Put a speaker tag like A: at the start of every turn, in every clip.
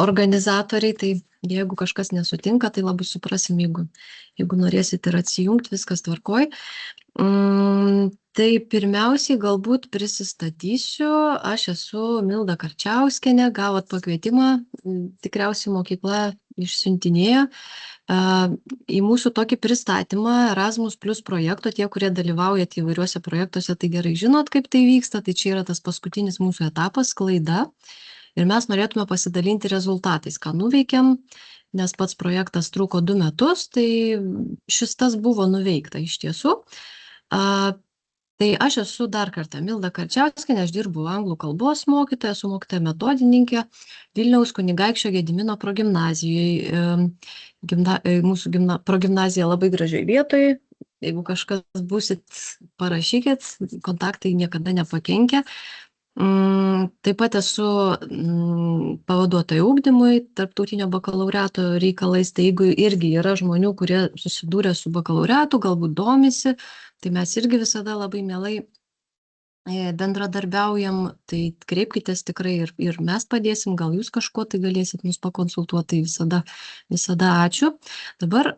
A: organizatoriai, tai jeigu kažkas nesutinka, tai labai suprasim, jeigu norėsit ir atsijungti, viskas tvarkoj. Tai pirmiausiai galbūt prisistatysiu, aš esu Milda Karčiauskienė, gavot pakvietimą, tikriausiai mokykla išsiuntinėjo į mūsų tokį pristatymą Erasmus Plus projekto. Tie, kurie dalyvaujate įvairiuose projektuose, tai gerai žinot, kaip tai vyksta, tai čia yra tas paskutinis mūsų etapas, sklaida. Ir mes norėtume pasidalinti rezultatais, ką nuveikėm, nes pats projektas truko 2 metus, tai šis tas buvo nuveikta iš tiesų. Tai aš esu dar kartą Milda Karčiauskienė, aš dirbu anglų kalbos mokytoja, esu mokytoja metodininkė Vilniaus Kunigaikščio Gedimino progimnazijoje. Mūsų progimnazija labai gražiai vietoje. Jeigu kažkas būsit, parašykit, kontaktai niekada nepakenkia. Taip pat esu pavaduotoja ugdymui, tarptautinio bakalaureato reikalais, tai jeigu irgi yra žmonių, kurie susidūrė su bakalaureatu, galbūt domisi, tai mes irgi visada labai mielai bendradarbiaujam, tai kreipkitės tikrai ir mes padėsim, gal jūs kažko tai galėsit mus pakonsultuoti, tai visada ačiū. Dabar,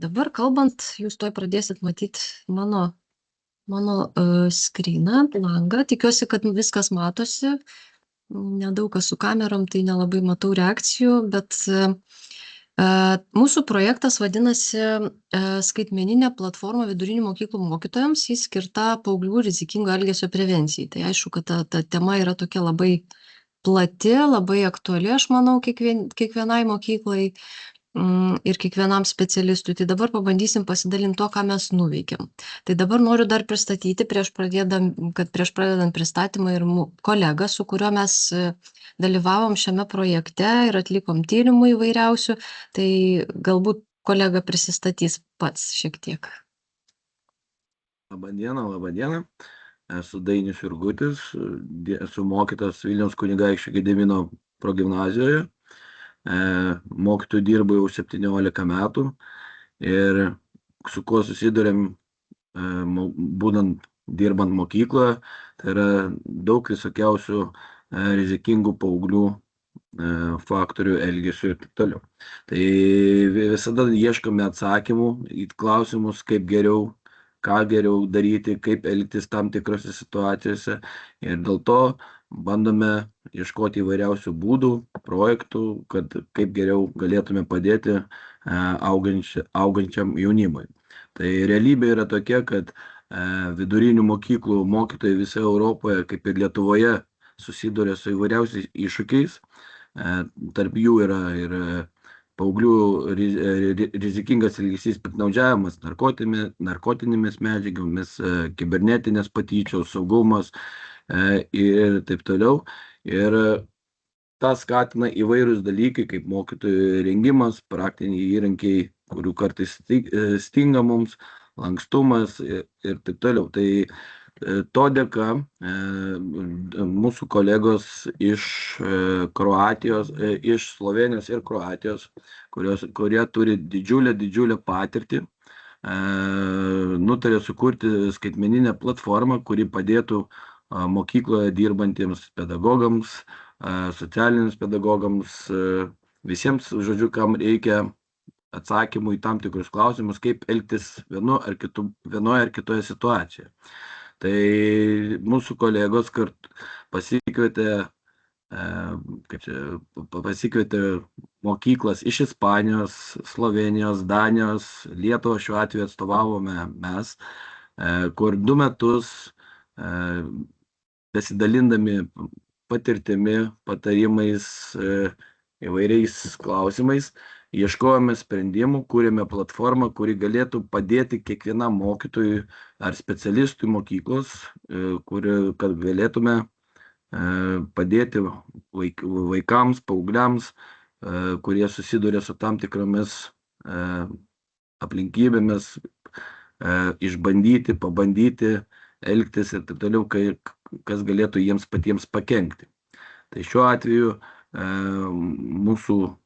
A: dabar kalbant, jūs toj pradėsit matyti mano skryną, langą. Tikiuosi, kad viskas matosi. Nedaug kas su kamerom, tai nelabai matau reakcijų, bet mūsų projektas vadinasi skaitmeninė platforma vidurinių mokyklų mokytojams, jis skirta paauglių rizikingo elgesio prevencijai. Tai aišku, kad ta tema yra tokia labai plati, labai aktuali, aš manau, kiekvienai mokyklai ir kiekvienam specialistui. Tai dabar pabandysim pasidalinti to, ką mes nuveikėm. Tai dabar noriu dar pristatyti, prieš pradedant pristatymą, ir kolegą, su kuriuo mes dalyvavom šiame projekte ir atlikom tyrimų įvairiausių. Tai galbūt kolega prisistatys pats šiek tiek.
B: Labadiena. Esu Dainius Jurgutis, esu mokytas Vilniaus Kunigaikščio Gedimino progimnazijoje. Mokytojų dirbu jau 17 metų ir su kuo susidurėm dirbant mokykloje, tai yra daug visokiausių rizikingų paauglių faktorių, elgesių ir taip toliau. Tai visada ieškome atsakymų į klausimus, kaip geriau, ką geriau daryti, kaip elgtis tam tikrose situacijose, ir dėl to bandome ieškoti įvairiausių būdų, projektų, kaip geriau galėtume padėti augančiam jaunimui. Tai realybė yra tokia, kad vidurinių mokyklų mokytojai visoje Europoje, kaip ir Lietuvoje, susiduria su įvairiausiais iššūkiais. Tarp jų yra ir paauglių rizikingas elgesys, piktnaudžiavimas narkotinėmis medžiagomis, kibernetinės patyčios, saugumas ir taip toliau. Ir tą skatina įvairūs dalykai, kaip mokytojų rengimas, praktiniai įrankiai, kurių kartais stinga mums, lankstumas ir taip toliau. Tai to dėka mūsų kolegos iš Kroatijos, iš Slovenijos ir Kroatijos, kurie turi didžiulę patirtį, nutarė sukurti skaitmeninę platformą, kuri padėtų mokykloje dirbantiems pedagogams, socialiniams pedagogams, visiems, žodžiu, kam reikia atsakymų į tam tikrus klausimus, kaip elgtis vienoje ar kitoje situacijoje. Tai mūsų kolegos pasikvietė mokyklas iš Ispanijos, Slovenijos, Danijos, Lietuvos šiuo atveju atstovavome mes, kur 2 metus besidalindami patirtimi, patarimais, įvairiais klausimais, ieškojome sprendimų, kūrėme platformą, kuri galėtų padėti kiekvienam mokytojui ar specialistui mokyklos, kad galėtume padėti vaikams, paaugliams, kurie susiduria su tam tikromis aplinkybėmis, išbandyti, pabandyti elgtis ir taip toliau, kas galėtų jiems patiems pakenkti. Tai šiuo atveju mūsų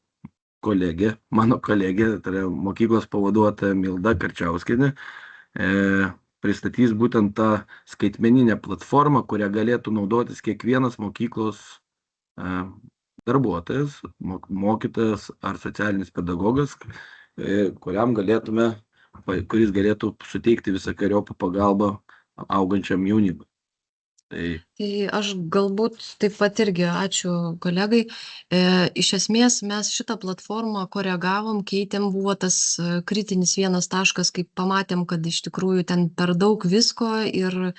B: mano kolegė, tai yra mokyklos pavaduotoja Milda Karčiauskienė, pristatys būtent tą skaitmeninę platformą, kurią galėtų naudotis kiekvienas mokyklos darbuotojas, mokytojas ar socialinis pedagogas, kuris galėtų suteikti visokeriopą pagalbą augančiam jaunimui.
A: Tai aš galbūt taip pat irgi, ačiū kolegai, iš esmės mes šitą platformą koregavom, keitėm, buvo tas kritinis vienas taškas, kai pamatėm, kad iš tikrųjų ten per daug visko ir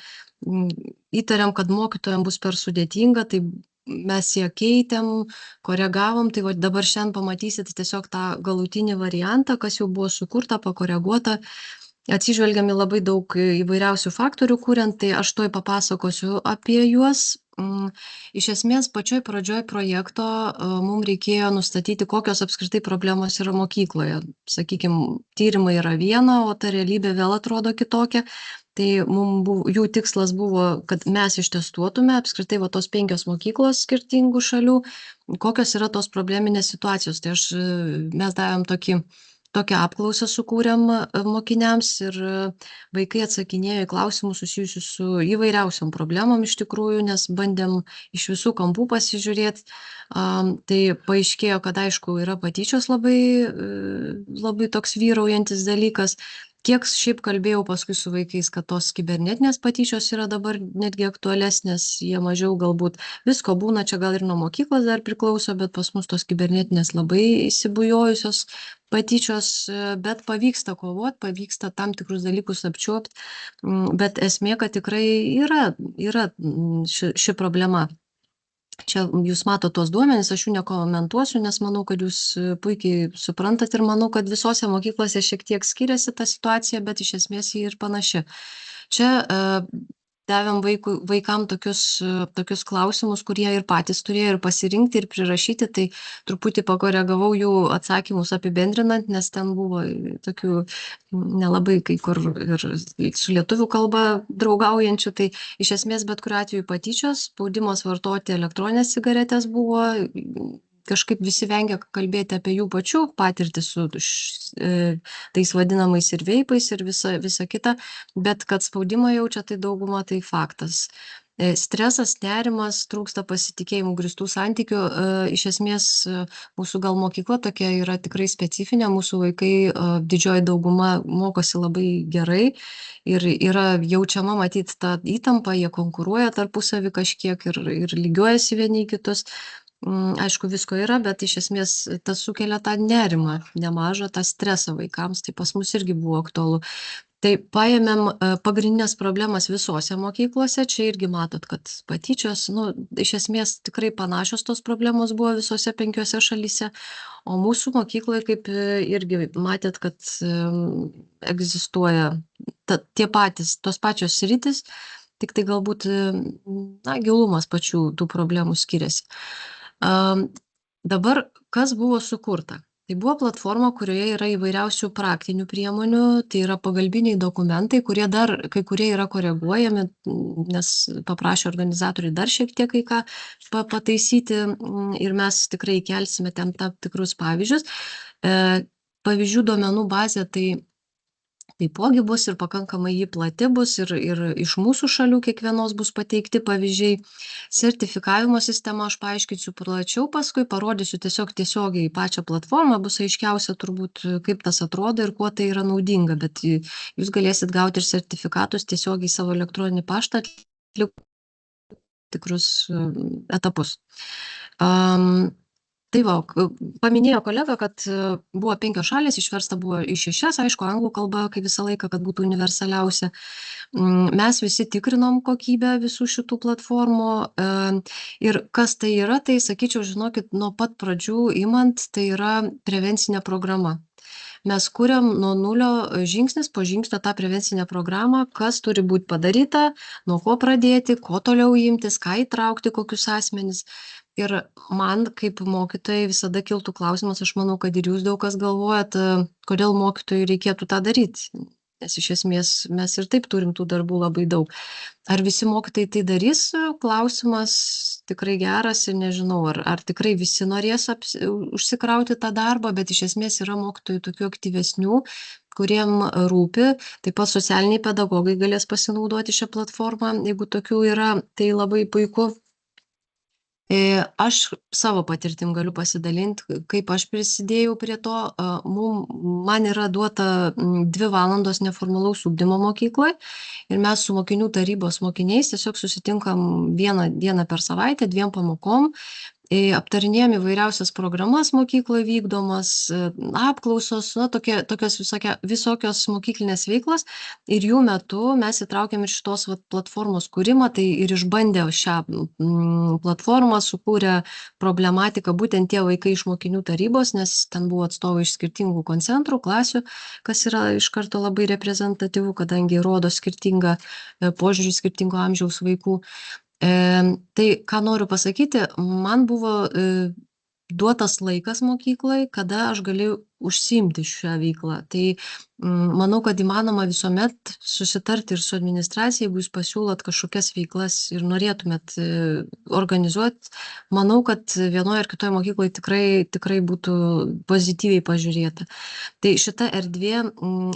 A: įtariam, kad mokytojams bus per sudėtinga, tai mes ją keitėm, koregavom, tai va dabar šiandien pamatysit tiesiog tą galutinį variantą, kas jau buvo sukurta, pakoreguota. Atsižvelgiam į labai daug įvairiausių faktorių kuriant, tai aš tuoj papasakosiu apie juos. Iš esmės, pačioj pradžioj projekto mums reikėjo nustatyti, kokios apskritai problemos yra mokykloje. Sakykime, tyrimai yra viena, o ta realybė vėl atrodo kitokia. Tai jų tikslas buvo, kad mes ištestuotume apskritai va tos 5 mokyklos skirtingų šalių, kokios yra tos probleminės situacijos. Tai mes davėm tokią apklausą sukūrėm mokiniams ir vaikai atsakinėjo į klausimus susijusius su įvairiausiom problemom iš tikrųjų, nes bandėm iš visų kampų pasižiūrėti. Tai paaiškėjo, kad aišku yra patyčios labai toks vyraujantis dalykas. Kiek šiaip kalbėjau paskui su vaikais, kad tos kibernetinės patyčios yra dabar netgi aktualesnės, jie mažiau galbūt visko būna, čia gal ir nuo mokyklos dar priklauso, bet pas mus tos kibernetinės labai įsibujojusios patyčios, bet pavyksta kovoti, pavyksta tam tikrus dalykus apčiuopti, bet esmė, kad tikrai yra ši problema. Čia jūs matote tuos duomenis, aš jų nekomentuosiu, nes manau, kad jūs puikiai suprantat ir manau, kad visose mokyklose šiek tiek skiriasi ta situacija, bet iš esmės ji ir panaši. Čia davėm vaikam tokius klausimus, kurie ir patys turėjo ir pasirinkti, ir prirašyti, tai truputį pakoregavau jų atsakymus apibendrinant, nes ten buvo tokių nelabai kai kur ir su lietuvių kalba draugaujančių, tai iš esmės bet kuriuo atveju patyčios, spaudimas vartoti elektroninės cigaretės buvo, kažkaip visi vengia kalbėti apie jų pačių patirtį su tais vadinamais ir veipais ir visa kita, bet kad spaudimą jaučia, tai dauguma tai faktas. Stresas, nerimas, trūksta pasitikėjimų grįstų santykių. Iš esmės, mūsų gal mokykla tokia yra tikrai specifinė, mūsų vaikai didžioji dauguma mokosi labai gerai ir yra jaučiama matyti tą įtampą, jie konkuruoja tarpusavį kažkiek ir lygiuojasi vieni į kitus. Aišku, visko yra, bet iš esmės tas sukelia tą nerimą nemažą, tą stresą vaikams, tai pas mus irgi buvo aktualu. Tai paėmėm pagrindinės problemas visose mokyklose, čia irgi matot, kad patyčios, iš esmės tikrai panašios tos problemos buvo visose 5 šalyse, o mūsų mokykloje, kaip irgi matėt, kad egzistuoja tos pačios sritis, tik tai galbūt gilumas pačių tų problemų skiriasi. Dabar, kas buvo sukurta? Tai buvo platforma, kurioje yra įvairiausių praktinių priemonių, tai yra pagalbiniai dokumentai, kurie dar kai kurie yra koreguojami, nes paprašė organizatoriai dar šiek tiek kai ką pataisyti ir mes tikrai kelsime ten tam tikrus pavyzdžius. Pavyzdžių duomenų bazė tai taipogi bus ir pakankamai jį plati bus ir iš mūsų šalių kiekvienos bus pateikti pavyzdžiai. Sertifikavimo sistema aš paaiškinsiu plačiau, paskui parodysiu tiesiogiai pačią platformą, bus aiškiausia turbūt, kaip tas atrodo ir kuo tai yra naudinga, bet jūs galėsit gauti ir sertifikatus tiesiogiai savo elektroninį paštą atlikus tikrus etapus. Tai va, paminėjo kolega, kad buvo 5 šalys, išversta buvo į 6, aišku, anglų kalba, kaip visą laiką, kad būtų universaliausia. Mes visi tikrinom kokybę visų šitų platformų ir kas tai yra, tai sakyčiau, žinokit, nuo pat pradžių imant, tai yra prevencinė programa. Mes kuriam nuo nulio žingsnis po žingsnio tą prevencinę programą, kas turi būti padaryta, nuo ko pradėti, ko toliau imtis, ką įtraukti, kokius asmenis. Ir man kaip mokytojai visada kiltų klausimas, aš manau, kad ir jūs daug kas galvojat, kodėl mokytojui reikėtų tą daryti. Nes iš esmės mes ir taip turim tų darbų labai daug. Ar visi mokytojai tai darys? Klausimas tikrai geras ir nežinau, ar tikrai visi norės užsikrauti tą darbą, bet iš esmės yra mokytojų tokių aktyvesnių, kuriem rūpi, taip pat socialiniai pedagogai galės pasinaudoti šią platformą, jeigu tokių yra, tai labai puiku. Aš savo patirtim galiu pasidalinti, kaip aš prisidėjau prie to. Man yra duota 2 valandos neformalaus ugdymo mokykloje ir mes su mokinių tarybos mokiniais tiesiog susitinkam vieną dieną per savaitę 2 pamokom. Aptarinėjom įvairiausias programas mokykloje vykdomas, apklausos, tokios visokios mokyklinės veiklos ir jų metu mes įtraukėm ir šitos platformos kūrimą, tai ir išbandė šią platformą, sukūrė problematiką būtent tie vaikai iš mokinių tarybos, nes ten buvo atstovai iš skirtingų koncentrų, klasių, kas yra iš karto labai reprezentatyvu, kadangi rodo skirtingą požiūrį skirtingo amžiaus vaikų. Tai, ką noriu pasakyti, man buvo duotas laikas mokyklai, kada aš galėjau užsiimti šią veiklą. Tai manau, kad įmanoma visuomet susitarti ir su administracija, jeigu jūs pasiūlot kažkokias veiklas ir norėtumėt organizuoti, manau, kad vienoje ar kitoje mokykloje tikrai būtų pozityviai pažiūrėta. Tai šita erdvė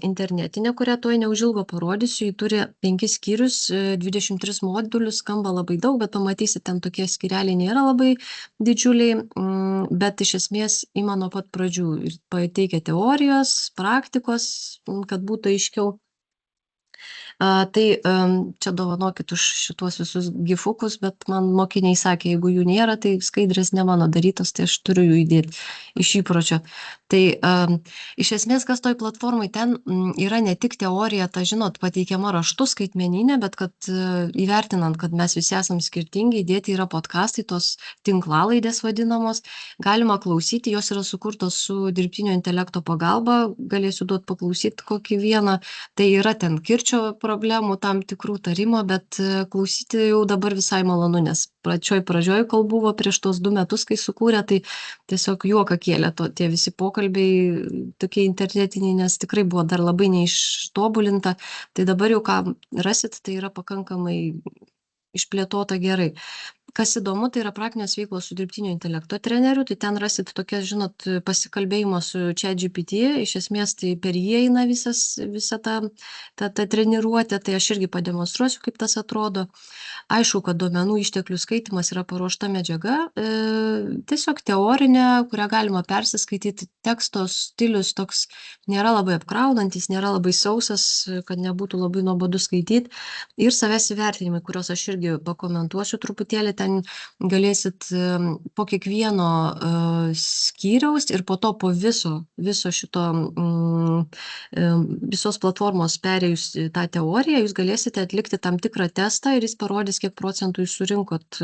A: internetinė, kurią tuoj neužilgo parodysiu, ji turi 5 skyrius, 23 modulius, skamba labai daug, bet pamatysit, ten tokie skyreliai nėra labai didžiuliai, bet iš esmės ima nuo pat pradžių ir pateikia teorijos, praktikos, kad būtų aiškiau. Tai čia dovanokit už šitos visus gifukus, bet man mokiniai sakė, jeigu jų nėra, tai skaidrės ne mano darytos, tai aš turiu jų įdėti iš įpročio. Tai iš esmės, kas toj platformai, ten yra ne tik teorija, ta žinot, pateikiama raštu skaitmeninė, bet kad įvertinant, kad mes visi esam skirtingi, įdėti yra podcastai, tos tinklalaidės vadinamos, galima klausyti, jos yra sukurtos su dirbtinio intelekto pagalba, galėsiu duoti paklausyti kokį vieną, tai yra ten kirčio problemų tam tikrų tarimo, bet klausyti jau dabar visai malonu, nes pradžioj, kol buvo prieš tos 2 metus, kai sukūrė, tai tiesiog juoką kėlė tie visi pokalbiai tokie internetiniai, nes tikrai buvo dar labai neištobulinta. Tai dabar jau ką rasit, tai yra pakankamai išplėtota gerai. Kas įdomu, tai yra praktinės veiklos su dirbtinio intelekto treneriu, tai ten rasit tokias, žinot, pasikalbėjimo su ChatGPT, iš esmės tai per jį eina visa ta treniruotė, tai aš irgi pademonstruosiu, kaip tas atrodo. Aišku, kad duomenų išteklių skaitimas yra paruošta medžiaga, tiesiog teorinė, kurią galima persiskaityti, teksto stilius toks nėra labai apkraunantis, nėra labai sausas, kad nebūtų labai nuobodu skaityti. Ir savęs įvertinimai, kuriuos aš irgi pakomentuosiu truputėlį, ten galėsit po kiekvieno skyriaus ir po to po viso šito visos platformos perėjus tą teoriją, jūs galėsite atlikti tam tikrą testą ir jis parodys, kiek procentų jūs surinkot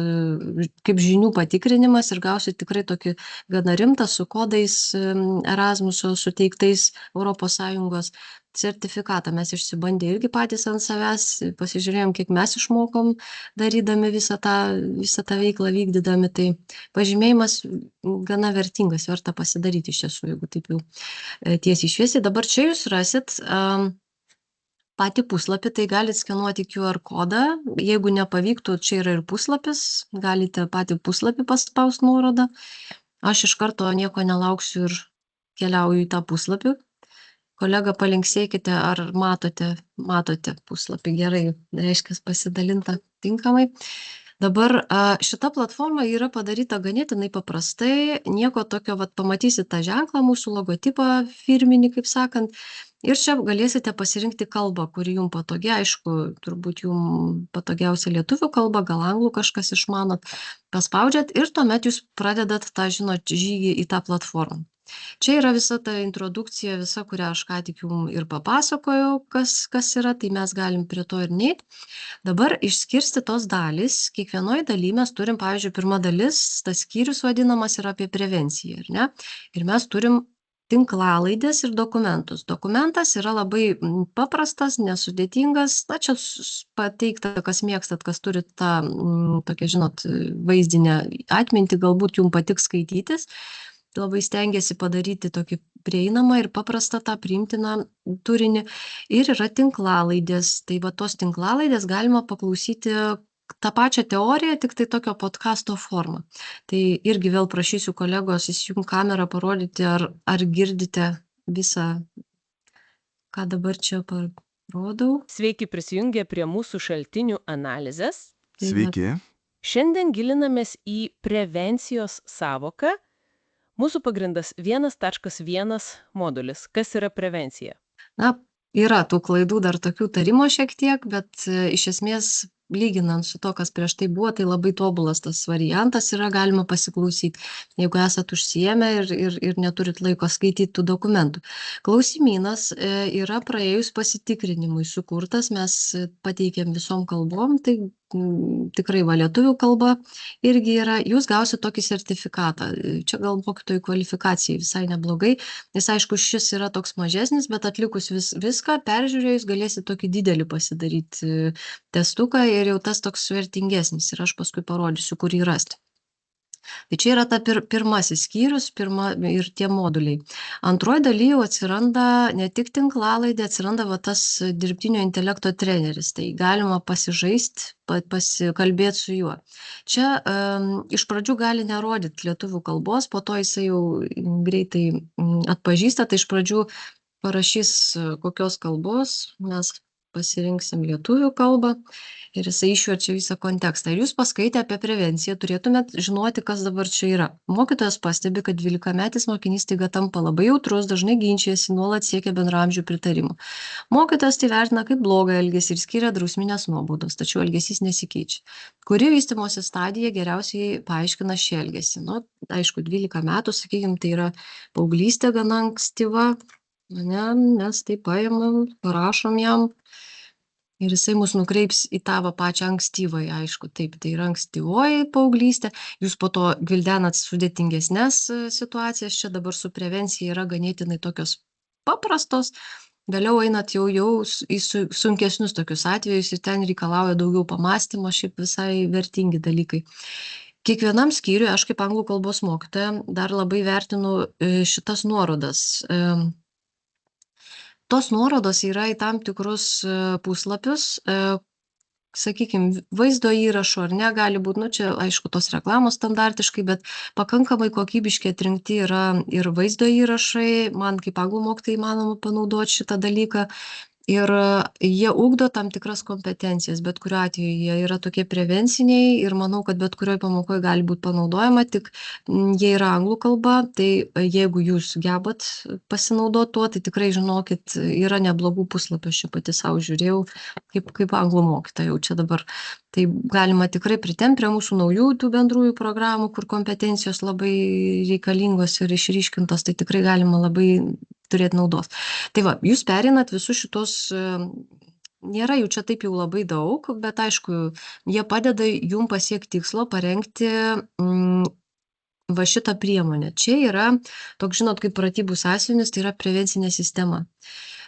A: kaip žinių patikrinimas ir gausit tikrai tokį gana rimtą su kodais Erasmuso suteiktais ES sertifikatą. Mes išsibandę irgi patys ant savęs, pasižiūrėjom, kiek mes išmokom darydami visą tą veiklą vykdydami, tai pažymėjimas gana vertingas, verta pasidaryti iš tiesų, jeigu taip jau tiesiai šviesiai. Dabar čia jūs rasit patį puslapį, tai galite skenuoti QR kodą, jeigu nepavyktų, čia yra ir puslapis, galite patį puslapį paspausti nuorodą. Aš iš karto nieko nelauksiu ir keliauju į tą puslapį. Kolega, palinksėkite, ar matote puslapį gerai, reiškia pasidalinta tinkamai. Dabar šita platforma yra padaryta ganėtinai paprastai, nieko tokio, pamatysit tą ženklą, mūsų logotipą firminį, kaip sakant, ir čia galėsite pasirinkti kalbą, kuri jums patogia, aišku, turbūt jums patogiausia lietuvių kalba, gal anglų kažkas išmanot, paspaudžiat ir tuomet jūs pradedat tą, žinot, žygį į tą platformą. Čia yra visa ta introdukcija, kurią aš ką tik jums ir papasakojau, kas yra, tai mes galim prie to ir neiti. Dabar išskirstytos dalys, kiekvienoje daly mes turim, pavyzdžiui, pirma dalis, tas skyrius vadinamas yra apie prevenciją, ar ne? Ir mes turim tinklalaidės ir dokumentus. Dokumentas yra labai paprastas, nesudėtingas, na čia pateikta, kas mėgstat, kas turit tą tokią, žinot, vaizdinę atmintį, galbūt jums patiks skaitytis. Labai stengiasi padaryti tokį prieinamą ir paprastą tą priimtiną turinį. Ir yra tinklalaidės. Tai tos tinklalaidės galima paklausyti tą pačią teoriją, tik tai tokio podcasto formą. Tai irgi vėl prašysiu kolegos įsijungti kamerą, parodyti, ar girdite visą, ką dabar čia parodau.
C: Sveiki prisijungę prie mūsų šaltinių analizės.
D: Sveiki.
C: Šiandien gilinamės į prevencijos savoką. Mūsų pagrindas 1.1 modulis. Kas yra prevencija?
A: Na, yra tų klaidų dar tokių tarimo šiek tiek, bet iš esmės lyginant su to, kas prieš tai buvo, tai labai tobulas tas variantas yra, galima pasiklausyti, jeigu esat užsiėmę ir neturit laiko skaityti tų dokumentų. Klausimynas yra praėjus pasitikrinimui sukurtas, mes pateikėm visom kalbom, tai tikrai va lietuvių kalba irgi yra, jūs gausit tokį sertifikatą. Čia gal mokytojų kvalifikacijai visai neblogai, nes aišku, šis yra toks mažesnis, bet atlikus viską, peržiūrėjus, galėsit tokį didelį pasidaryti testuką ir jau tas toks vertingesnis. Ir aš paskui parodysiu, kur jį rasti. Tai čia yra ta pirmasis skyrius ir tie moduliai. Antroji daly jau atsiranda ne tik tinklalaidė, atsiranda va tas dirbtinio intelekto treneris. Tai galima pasižaisti, pasikalbėti su juo. Čia iš pradžių gali nerodyti lietuvių kalbos, po to jisai jau greitai atpažįsta, tai iš pradžių parašys kokios kalbos, mes pasirinksim lietuvių kalbą ir jisai išverčia visą kontekstą. Ir jūs paskaitę apie prevenciją turėtumėt žinoti, kas dabar čia yra. Mokytojas pastebi, kad 12-metis mokinys staiga tampa labai jautrus, dažnai ginčijasi, nuolat siekia bendraamžių pritarimų. Mokytojas tai vertina kaip blogą elgesį ir skiria drausminės nuobaudos, tačiau elgesys nesikeičia. Kuri vystymosi stadija geriausiai paaiškina šį elgesį? Nu, aišku, 12 metų, sakykime, tai yra paauglystė gana ankstyva, ne, mes tai paimam, parašom jam ir jisai mus nukreips į tą pačią ankstyvąją, aišku, taip, tai yra ankstyvoji paauglystė, jūs po to gvildenat sudėtingesnės situacijas, čia dabar su prevencija yra ganėtinai tokios paprastos, vėliau einat jau į sunkesnius tokius atvejus ir ten reikalauja daugiau pamąstymo, šiaip visai vertingi dalykai. Kiekvienam skyriui, aš kaip anglų kalbos mokytoja, dar labai vertinu šitas nuorodas. Tos nuorodos yra į tam tikrus puslapius, sakykime, vaizdo įrašų ar ne, gali būti, nu čia aišku tos reklamos standartiškai, bet pakankamai kokybiškai atrinkti yra ir vaizdo įrašai, man kaip anglų mokytojai įmanoma panaudoti šitą dalyką. Ir jie ugdo tam tikras kompetencijas, bet kuriuo atveju jie yra tokie prevenciniai ir manau, kad bet kurioje pamokoje gali būti panaudojama, tik jie yra anglų kalba, tai jeigu jūs gebat pasinaudoti tuo, tai tikrai žinokit, yra neblogų puslapių, aš čia pati savo žiūrėjau, kaip anglų mokytoja jau čia dabar. Tai galima tikrai pritempti prie mūsų naujų tų bendrųjų programų, kur kompetencijos labai reikalingos ir išryškintos, tai tikrai galima labai turėti naudos. Tai va, jūs perinat visus šitos, nėra jų čia taip jau labai daug, bet aišku, jie padeda jum pasiekti tikslo, parengti va šitą priemonę. Čia yra, toks žinot, kaip pratybų sąsiuvinis, tai yra prevencinė sistema.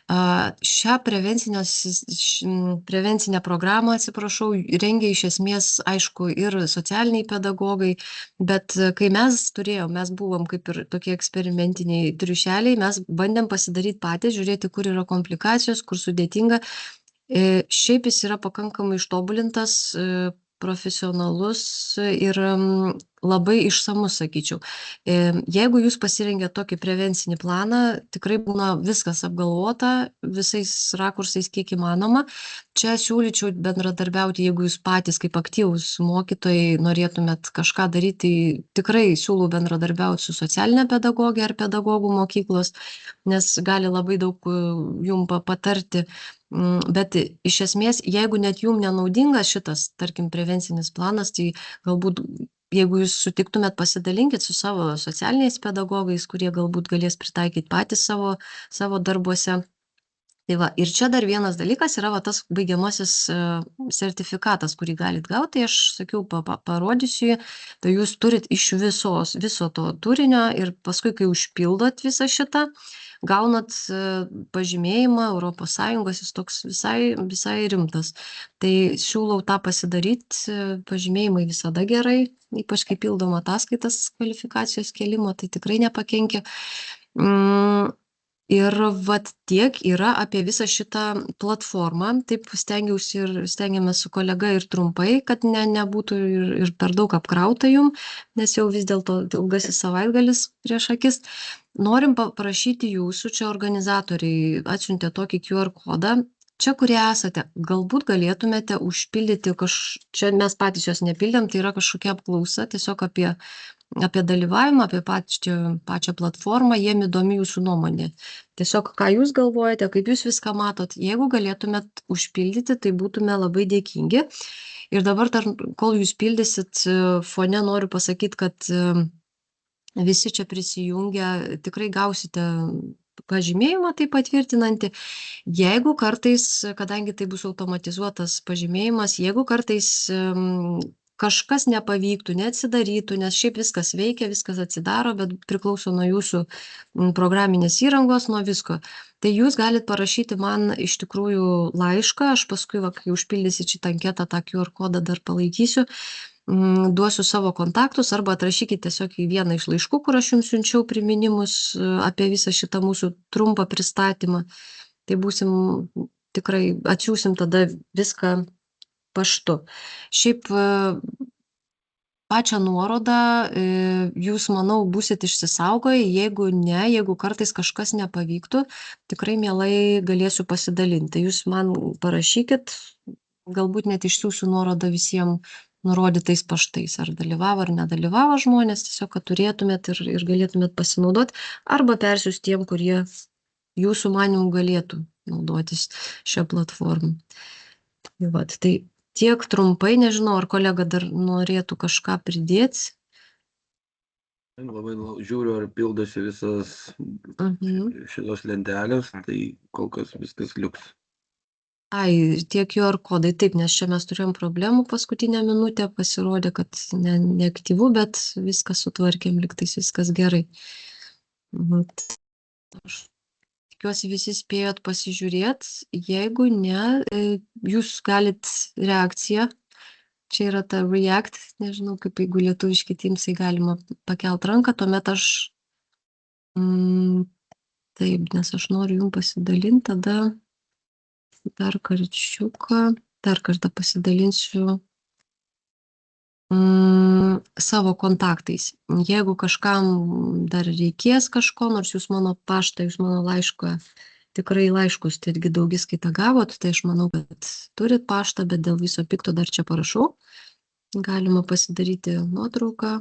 A: Šią prevencinę programą, atsiprašau, rengia iš esmės, aišku, ir socialiniai pedagogai, bet kai mes buvom kaip ir tokie eksperimentiniai triušeliai, mes bandėm pasidaryti patys, žiūrėti, kur yra komplikacijos, kur sudėtinga. Šiaip jis yra pakankamai ištobulintas, profesionalus ir labai išsamus, sakyčiau. Jeigu jūs pasirengėte tokį prevencinį planą, tikrai būna viskas apgalvota, visais rakursais kiek įmanoma. Čia siūlyčiau bendradarbiauti, jeigu jūs patys kaip aktyvūs mokytojai norėtumėt kažką daryti, tikrai siūlau bendradarbiauti su socialinė pedagogė ar pedagogų mokyklos, nes gali labai daug jum patarti. Bet iš esmės, jeigu net jum nenaudingas šitas, tarkim, prevencinis planas, tai galbūt, jeigu jūs sutiktumėt, pasidalinkit su savo socialiniais pedagogais, kurie galbūt galės pritaikyti patys savo darbuose. Tai va, ir čia dar vienas dalykas yra va, tas baigiamasis sertifikatas, kurį galit gauti, tai aš sakiau, parodysiu jį, tai jūs turit iš viso to turinio ir paskui, kai užpildot visą šitą, gaunat pažymėjimą ES, jis toks visai rimtas. Tai siūlau tą pasidaryti, pažymėjimai visada gerai, ypač kai pildom ataskaitas kvalifikacijos kėlimo, tai tikrai nepakenkia. Ir vat tiek yra apie visą šitą platformą, taip stengiausi ir stengiamės su kolega ir trumpai, kad nebūtų ir per daug apkrauta jum, nes jau vis dėlto ilgasis savaitgalis prieš akis. Norim paprašyti jūsų, čia organizatoriai atsiuntė tokį QR kodą, čia, kurie esate, galbūt galėtumėte užpildyti čia mes patys jos nepildėm, tai yra kažkokia apklausa tiesiog apie dalyvavimą, apie pačią platformą, jiem įdomi jūsų nuomonė. Tiesiog, ką jūs galvojate, kaip jūs viską matot, jeigu galėtumėt užpildyti, tai būtume labai dėkingi. Ir dabar, kol jūs pildysit, fone noriu pasakyti, kad visi čia prisijungę, tikrai gausite pažymėjimą tai patvirtinantį. Jeigu kartais, kadangi tai bus automatizuotas pažymėjimas, jeigu kartais kažkas nepavyktų, neatsidarytų, nes šiaip viskas veikia, viskas atsidaro, bet priklauso nuo jūsų programinės įrangos, nuo visko. Tai jūs galit parašyti man iš tikrųjų laišką, aš paskui, kai užpildysit šitą anketą, tą QR kodą dar palaikysiu, duosiu savo kontaktus arba atrašykit tiesiog į vieną iš laiškų, kur aš jums siunčiau priminimus apie visą šitą mūsų trumpą pristatymą. Tai būsim tikrai, atsiųsim tada viską paštu. Šiaip pačią nuorodą jūs, manau, būsit išsisaugoję, jeigu kartais kažkas nepavyktų, tikrai mielai galėsiu pasidalinti. Jūs man parašykit, galbūt net išsiųsiu nuorodą visiems nurodytais paštais, ar dalyvavo ar nedalyvavo žmonės, tiesiog, kad turėtumėt ir galėtumėt pasinaudoti, arba persiųsti tiem, kurie jūsų manimų galėtų naudotis šią platformą. Tai tiek trumpai, nežinau, ar kolega dar norėtų kažką pridėti.
B: Labai žiūriu, ar pildosi visas šitos lentelės, tai kol kas viskas liuks.
A: Tie QR kodai, taip, nes čia mes turėjom problemų paskutinę minutę, pasirodė, kad neaktyvu, bet viskas sutvarkėm, lygtais viskas gerai. Aš tikiuosi visi spėjot pasižiūrėti, jeigu ne, jūs galit reakciją, čia yra ta React, nežinau, kaip jeigu lietuviški Teamsai galima pakelt ranką, tuomet aš, taip, nes aš noriu jums pasidalinti, tada dar kartą pasidalinsiu savo kontaktais. Jeigu kažkam dar reikės kažko, nors jūs mano paštą, jūs mano laišką, tikrai laiškus, tai irgi daugiskaitą gavot, tai aš manau, kad turit paštą, bet dėl viso pikto dar čia parašau. Galima pasidaryti nuotrauką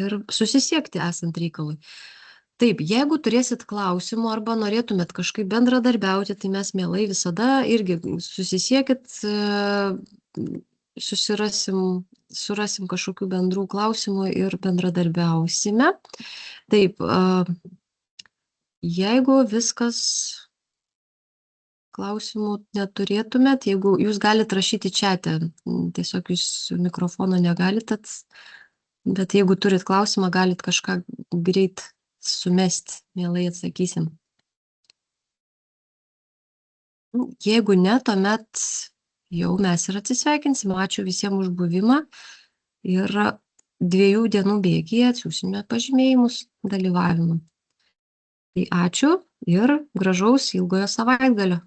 A: ir susisiekti esant reikalui. Taip, jeigu turėsit klausimų arba norėtumėt kažkaip bendradarbiauti, tai mes mielai visada irgi susisiekit, surasim kažkokių bendrų klausimų ir bendradarbiausime. Taip, jeigu viskas, klausimų neturėtumėt, jeigu jūs galite rašyti čiate, tiesiog jūs mikrofono negalit, bet jeigu turit klausimą, galit kažką greit sumest, mielai atsakysim. Jeigu ne, tuomet jau mes ir atsisveikinsim. Ačiū visiems už buvimą ir 2 dienų bėgyje atsiųsime pažymėjimus dalyvavimą. Tai ačiū ir gražaus ilgojo savaitgalio.